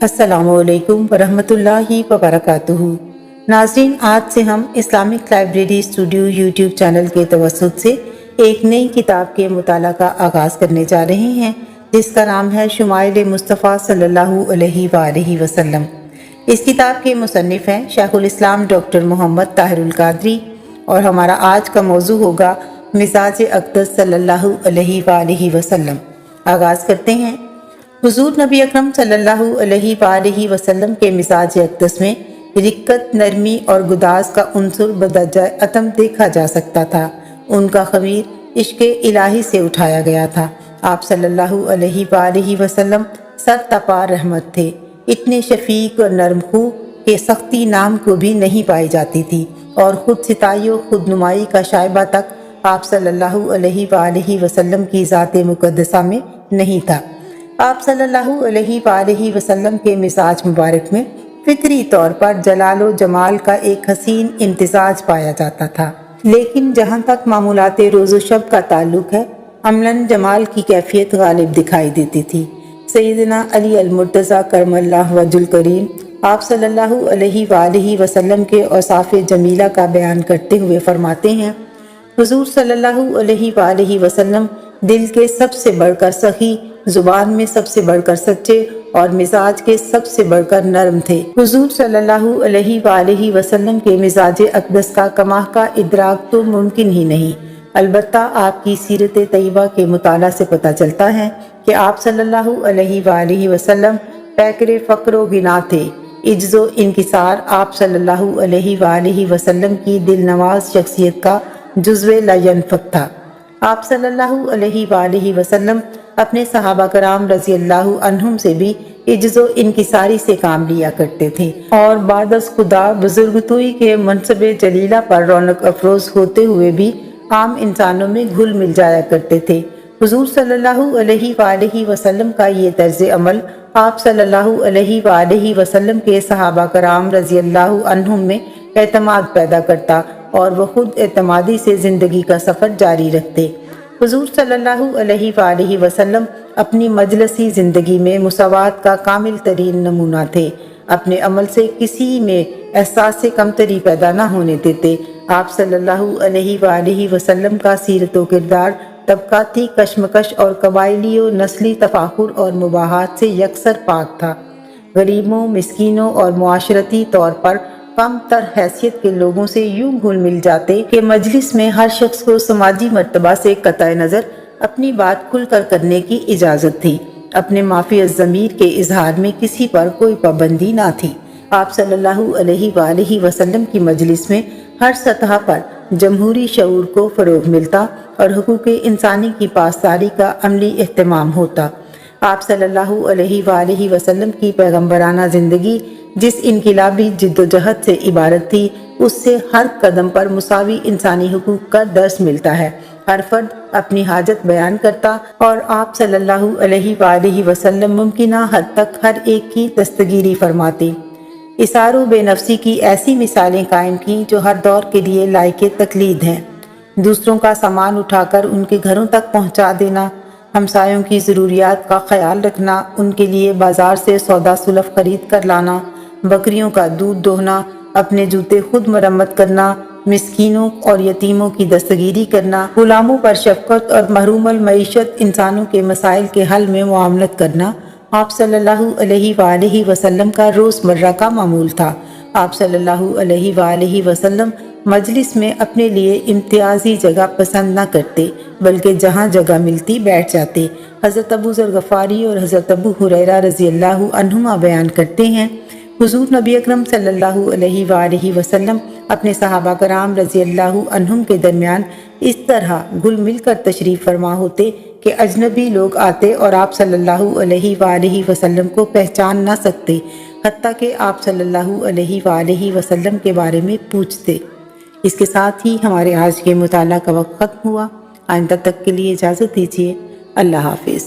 अस्सलामुअलैकुम वरहमतुल्लाहि वबरकातुहू। नाज़रीन, आज से हम Islamic library studio YouTube channel के तवस्सुत से एक नई किताब के मुताला का आगाज़ करने जा रहे हैं, जिसका नाम है शुमाइल मुस्तफ़ा सल्लल्लाहु अलैहि वसल्लम। इस किताब के मुसन्निफ़ हैं शेखुल इस्लाम डॉक्टर मोहम्मद ताहिरुल क़ादरी, और हमारा आज का मौजू होगा मिज़ाज अक़दस सल्लल्लाहु अलैहि वसल्लम। आगाज़ करते हैं। हुज़ूर नबी अकरम सल्लल्लाहु अलैहि वसल्लम के मिज़ाज अक़दस में रिक्कत, नरमी और गुदास का उन्सुर बदरजा अतम देखा जा सकता था। उनका ख़मीर इश्क़ इलाही से उठाया गया था। आप सल्लल्लाहु अलैहि वसल्लम सर तपा रहमत थे। इतने शफ़ीक और नरमखू के सख्ती नाम को भी नहीं पाई जाती थी, और ख़ुद सिताई और ख़ुद नुमाई का शायबा तक आप सल्लल्लाहु अलैहि वसल्लम की ज़ात मुक़द्दसा में नहीं था। आप सल्लल्लाहु अलैहि वसल्लम के मिजाज मुबारक में फितरी तौर पर जलाल व जमाल का एक हसीन इम्तिजाज पाया जाता था, लेकिन जहाँ तक मामूलात रोज़ो शब का ताल्लुक़ है, अमलन जमाल की कैफियत गालिब दिखाई देती थी। सैयदना अली अल-मुर्तज़ा करमल्लाहु वजहुल करीम आप सल्लल्लाहु अलैहि वसल्लम के औसाफ़ जमीला का बयान करते हुए फरमाते हैं, हुज़ूर सल्लल्लाहु अलैहि वसल्लम दिल के सबसे बढ़कर सखी, जुबान में सबसे बढ़कर सच्चे और मिजाज के सबसे बढ़कर नरम थे। हुज़ूर सल्लल्लाहु अलैहि वसल्लम के मिजाज अक़दस का कमाह का इदराक तो मुमकिन ही नहीं। अलबत्ता आपकी सीरत तय्यबा के मुताला से पता चलता है कि आप सल्लल्लाहु अलैहि वसल्लम पैकरे फ़क्र व गिना थे। इज्ज़ो इनकिसार आप सल्लल्लाहु अलैहि वसल्लम की दिल नवाज शख्सियत का जुज़्वे ला यनफ़क था। आप सल्लल्लाहु अलैहि वसल्लम अपने सहाबा कराम रज़ी अल्लाहु अन्हुम से भी इज्ज़ो इनकिसारी से काम लिया करते थे, और बादस खुदा बुजुर्गतोई के मनसबे जलीला पर रौनक अफरोज होते हुए भी आम इंसानों में घुल मिल जाया करते थे। हुज़ूर सल्लल्लाहु अलैहि वसल्लम का ये तर्ज़ अमल आप सल्लल्लाहु अलैहि वसल्लम के सहाबा कराम रज़ी अल्लाहु अन्हुम में एतमाद पैदा करता, और वह खुद एतमादी से ज़िंदगी का सफ़र जारी रखते। हुज़ूर सल्लल्लाहु अलैहि वसल्लम अपनी मजलसी ज़िंदगी में मुसावात का कामिल तरीन नमूना थे। अपने अमल से किसी में एहसास कमतरी पैदा न होने देते। आप सल्लल्लाहु अलैहि वसल्लम का सीरत व किरदार तबकाती कशमकश और कबायली व नस्ली तफाखुर और मुबाहात से यकसर पाक था। गरीबों, मिस्कीनों और मुआशरती तौर पर कम तर हैसियत के लोगों से यूं घुल मिल जाते कि मजलिस में हर शख्स को समाजी मर्तबा से कतई नज़र अपनी बात खुलकर करने की इजाज़त थी। अपने माफ़ी ज़मीर के इजहार में किसी पर कोई पाबंदी ना थी। आप सल्लल्लाहु अलैहि वसल्लम की मजलिस में हर सतह पर जमहूरी शऊर को फ़रोग़ मिलता और हुकूक़ इंसानी की पासदारी का अमली एहतमाम होता। आप सल्लल्लाहु अलैहि वसल्लम की पैगम्बराना ज़िंदगी जिस इनकिलाबी जिद्दोजहद से इबारत थी, उससे हर कदम पर मुसावी इंसानी हुकूक का दर्स मिलता है। हर फर्द अपनी हाजत बयान करता, और आप सल्लल्लाहु अलैहि वसल्लम मुमकिना हद तक हर एक की दस्तगीरी फरमाते। इसारो बेनफ्सी की ऐसी मिसालें कायम की जो हर दौर के लिए लायक तकलीद हैं। दूसरों का सामान उठाकर उनके घरों तक पहुँचा देना, हमसायों की ज़रूरियात का ख्याल रखना, उनके लिए बाज़ार से सौदा सुलभ खरीद कर लाना, बकरियों का दूध दोहना, अपने जूते खुद मरम्मत करना, मिस्कीनों और यतीमों की दस्तगीरी करना, गुलामों पर शफ़क़त और महरूमल मईशत इंसानों के मसाइल के हल में मुआमलत करना आप सल्लल्लाहु अलैहि वसल्लम का रोज़मर्रा का मामूल था। आप सल्लल्लाहु अलैहि वसल्लम मजलिस में अपने लिए इम्तियाजी जगह पसंद न करते, बल्कि जहाँ जगह मिलती बैठ जाते। हज़रत अबू ज़र गफ़ारी और हज़रत अबू हुरैरा रज़ी अल्लाहु अन्हुमा बयान करते हैं, हुज़ूर नबी अकरम सल्लल्लाहु अलैहि वसल्लम अपने सहाबा कराम रज़ी अल्लाहु अन्हुम के दरमियान इस तरह घुल मिल कर तशरीफ़ फरमा होते कि अजनबी लोग आते और आप सल्लल्लाहु अलैहि वसल्लम को पहचान ना सकते, हत्ता कि आप सल्लल्लाहु अलैहि वसल्लम के बारे में पूछते। इसके साथ ही हमारे आज के मुताला का वक्त ख़त्म हुआ। आइंदा तक के लिए इजाज़त दीजिए। अल्लाह हाफ़िज़।